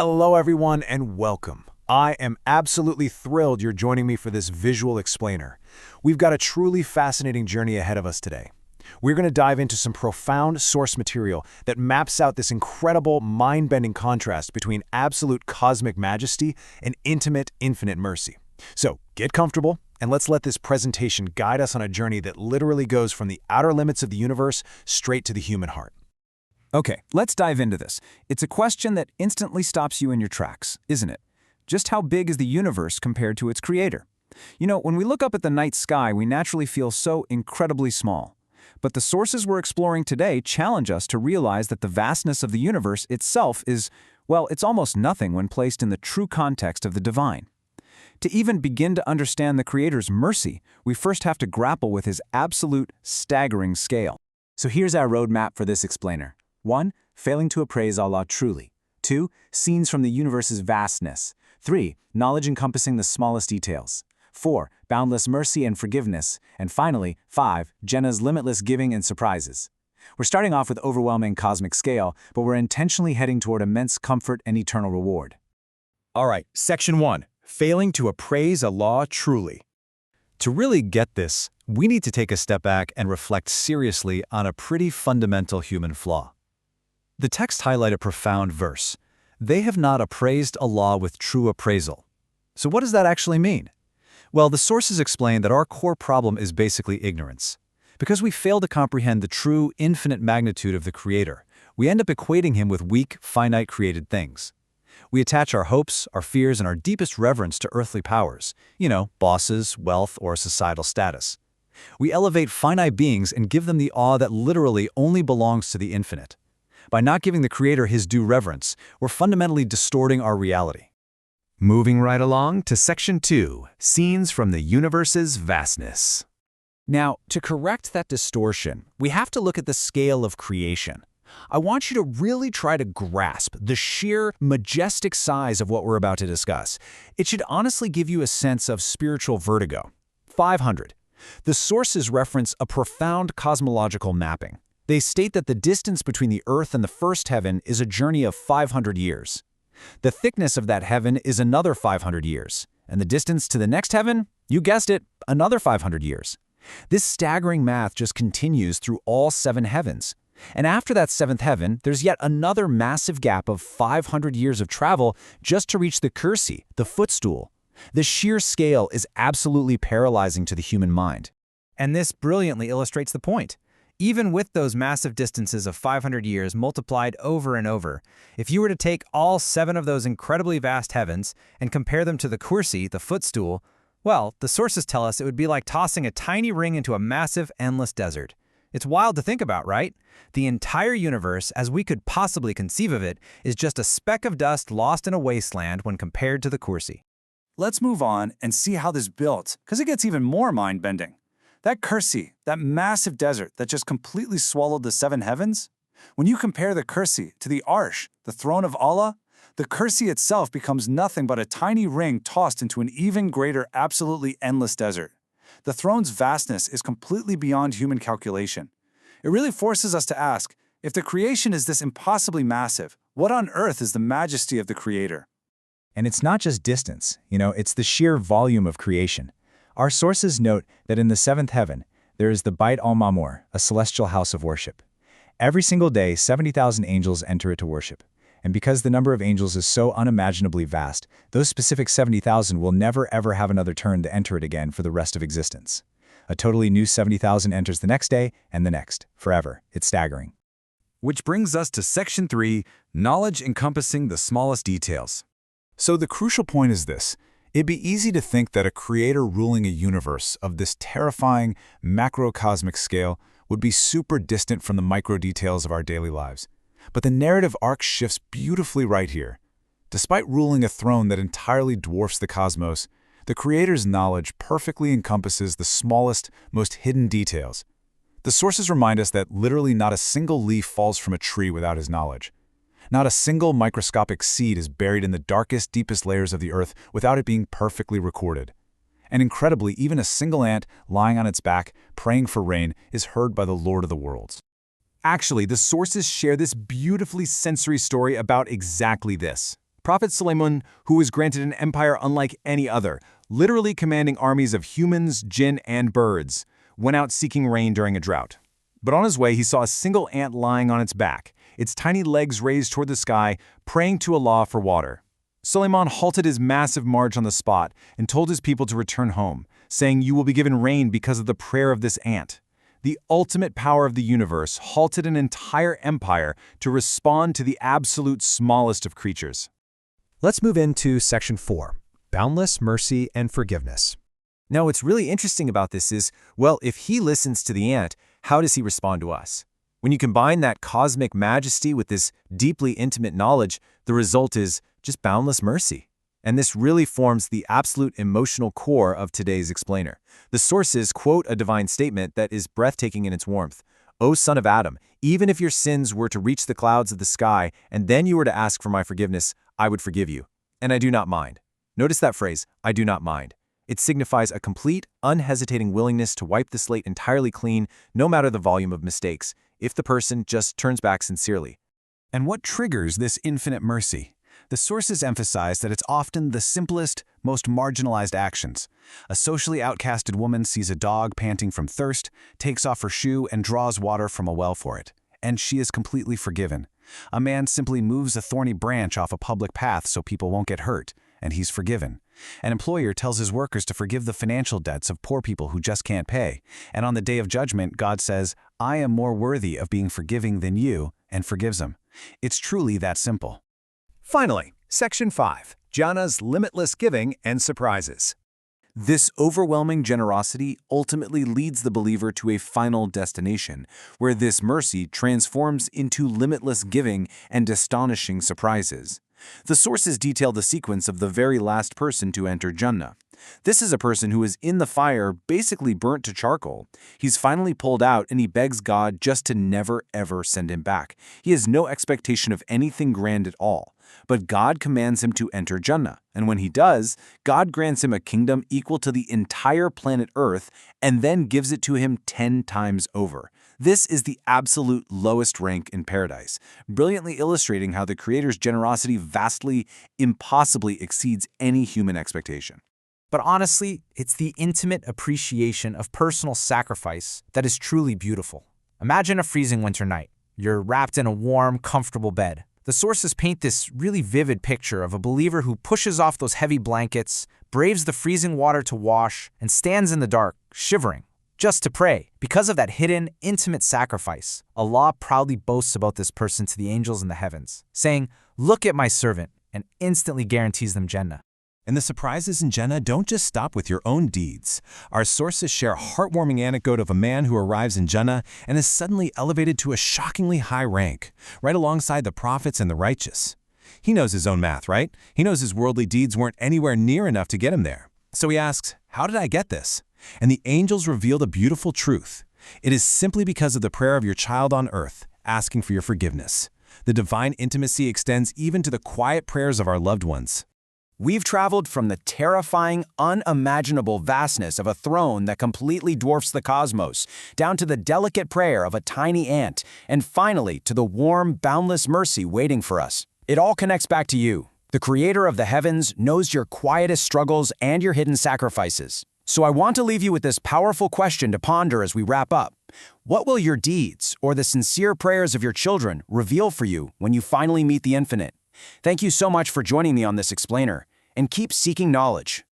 Hello everyone and welcome. I am absolutely thrilled you're joining me for this visual explainer. We've got a truly fascinating journey ahead of us today. We're going to dive into some profound source material that maps out this incredible, mind-bending contrast between absolute cosmic majesty and intimate, infinite mercy. So get comfortable and let's let this presentation guide us on a journey that literally goes from the outer limits of the universe straight to the human heart. Okay, let's dive into this. It's a question that instantly stops you in your tracks, isn't it? Just how big is the universe compared to its creator? You know, when we look up at the night sky, we naturally feel so incredibly small. But the sources we're exploring today challenge us to realize that the vastness of the universe itself is, well, it's almost nothing when placed in the true context of the divine. To even begin to understand the Creator's mercy, we first have to grapple with his absolute, staggering scale. So here's our roadmap for this explainer. 1. Failing to appraise Allah truly. 2. Scenes from the universe's vastness. 3. Knowledge encompassing the smallest details. 4. Boundless mercy and forgiveness. And finally, 5. Jannah's limitless giving and surprises. We're starting off with overwhelming cosmic scale, but we're intentionally heading toward immense comfort and eternal reward. All right, Section 1. Failing to appraise Allah truly. To really get this, we need to take a step back and reflect seriously on a pretty fundamental human flaw. The text highlights a profound verse. They have not appraised Allah with true appraisal. So what does that actually mean? Well, the sources explain that our core problem is basically ignorance. Because we fail to comprehend the true, infinite magnitude of the Creator, we end up equating him with weak, finite created things. We attach our hopes, our fears, and our deepest reverence to earthly powers, bosses, wealth, or societal status. We elevate finite beings and give them the awe that literally only belongs to the infinite. By not giving the Creator his due reverence, we're fundamentally distorting our reality. Moving right along to Section 2, Scenes from the Universe's Vastness. Now, to correct that distortion, we have to look at the scale of creation. I want you to really try to grasp the sheer, majestic size of what we're about to discuss. It should honestly give you a sense of spiritual vertigo. 500. The sources reference a profound cosmological mapping. They state that the distance between the earth and the first heaven is a journey of 500 years. The thickness of that heaven is another 500 years. And the distance to the next heaven, you guessed it, another 500 years. This staggering math just continues through all 7 heavens. And after that 7th heaven, there's yet another massive gap of 500 years of travel just to reach the kursi, the footstool. The sheer scale is absolutely paralyzing to the human mind. And this brilliantly illustrates the point. Even with those massive distances of 500 years multiplied over and over, if you were to take all 7 of those incredibly vast heavens and compare them to the kursi, the footstool, well, the sources tell us it would be like tossing a tiny ring into a massive, endless desert. It's wild to think about, right? The entire universe, as we could possibly conceive of it, is just a speck of dust lost in a wasteland when compared to the kursi. Let's move on and see how this built, because it gets even more mind-bending. That kursi, that massive desert that just completely swallowed the 7 heavens, when you compare the kursi to the arsh, the throne of Allah, the kursi itself becomes nothing but a tiny ring tossed into an even greater, absolutely endless desert. The throne's vastness is completely beyond human calculation. It really forces us to ask, if the creation is this impossibly massive, what on earth is the majesty of the Creator? And it's not just distance, it's the sheer volume of creation. Our sources note that in the 7th heaven, there is the Bait al-Ma'mur, a celestial house of worship. Every single day, 70,000 angels enter it to worship. And because the number of angels is so unimaginably vast, those specific 70,000 will never ever have another turn to enter it again for the rest of existence. A totally new 70,000 enters the next day and the next, forever. It's staggering. Which brings us to Section 3, Knowledge encompassing the smallest details. So the crucial point is this. It'd be easy to think that a creator ruling a universe of this terrifying macrocosmic scale would be super distant from the micro details of our daily lives. But the narrative arc shifts beautifully right here. Despite ruling a throne that entirely dwarfs the cosmos, the Creator's knowledge perfectly encompasses the smallest, most hidden details. The sources remind us that literally not a single leaf falls from a tree without his knowledge. Not a single microscopic seed is buried in the darkest, deepest layers of the earth without it being perfectly recorded. And incredibly, even a single ant lying on its back, praying for rain, is heard by the Lord of the worlds. Actually, the sources share this beautifully sensory story about exactly this. Prophet Suleiman, who was granted an empire unlike any other, literally commanding armies of humans, jinn, and birds, went out seeking rain during a drought. But on his way, he saw a single ant lying on its back, its tiny legs raised toward the sky, praying to Allah for water. Suleiman halted his massive march on the spot and told his people to return home, saying, "You will be given rain because of the prayer of this ant." The ultimate power of the universe halted an entire empire to respond to the absolute smallest of creatures. Let's move into Section 4, Boundless Mercy and Forgiveness. Now, what's really interesting about this is, well, if he listens to the ant, how does he respond to us? When you combine that cosmic majesty with this deeply intimate knowledge, the result is just boundless mercy. And this really forms the absolute emotional core of today's explainer. The sources quote a divine statement that is breathtaking in its warmth. "O son of Adam, even if your sins were to reach the clouds of the sky, and then you were to ask for my forgiveness, I would forgive you. And I do not mind." Notice that phrase, "I do not mind." It signifies a complete, unhesitating willingness to wipe the slate entirely clean, no matter the volume of mistakes, if the person just turns back sincerely. And what triggers this infinite mercy? The sources emphasize that it's often the simplest, most marginalized actions. A socially outcasted woman sees a dog panting from thirst, takes off her shoe, and draws water from a well for it. And she is completely forgiven. A man simply moves a thorny branch off a public path so people won't get hurt, and he's forgiven. An employer tells his workers to forgive the financial debts of poor people who just can't pay. And on the day of judgment, God says, "I am more worthy of being forgiving than you," and forgives them. It's truly that simple. Finally, Section 5, Jannah's Limitless Giving and Surprises. This overwhelming generosity ultimately leads the believer to a final destination, where this mercy transforms into limitless giving and astonishing surprises. The sources detail the sequence of the very last person to enter Jannah. This is a person who is in the fire, basically burnt to charcoal. He's finally pulled out and he begs God just to never ever send him back. He has no expectation of anything grand at all. But God commands him to enter Jannah, and when he does, God grants him a kingdom equal to the entire planet Earth and then gives it to him 10 times over. This is the absolute lowest rank in paradise, brilliantly illustrating how the Creator's generosity vastly, impossibly exceeds any human expectation. But honestly, it's the intimate appreciation of personal sacrifice that is truly beautiful. Imagine a freezing winter night. You're wrapped in a warm, comfortable bed. The sources paint this really vivid picture of a believer who pushes off those heavy blankets, braves the freezing water to wash, and stands in the dark, shivering, just to pray. Because of that hidden, intimate sacrifice, Allah proudly boasts about this person to the angels in the heavens, saying, "Look at my servant," and instantly guarantees them Jannah. And the surprises in Jannah don't just stop with your own deeds. Our sources share a heartwarming anecdote of a man who arrives in Jannah and is suddenly elevated to a shockingly high rank, right alongside the prophets and the righteous. He knows his own math, right? He knows his worldly deeds weren't anywhere near enough to get him there. So he asks, "How did I get this?" And the angels reveal the beautiful truth. It is simply because of the prayer of your child on earth, asking for your forgiveness. The divine intimacy extends even to the quiet prayers of our loved ones. We've traveled from the terrifying, unimaginable vastness of a throne that completely dwarfs the cosmos, down to the delicate prayer of a tiny ant, and finally to the warm, boundless mercy waiting for us. It all connects back to you. The Creator of the heavens knows your quietest struggles and your hidden sacrifices. So I want to leave you with this powerful question to ponder as we wrap up. What will your deeds or the sincere prayers of your children reveal for you when you finally meet the infinite? Thank you so much for joining me on this explainer, and keep seeking knowledge.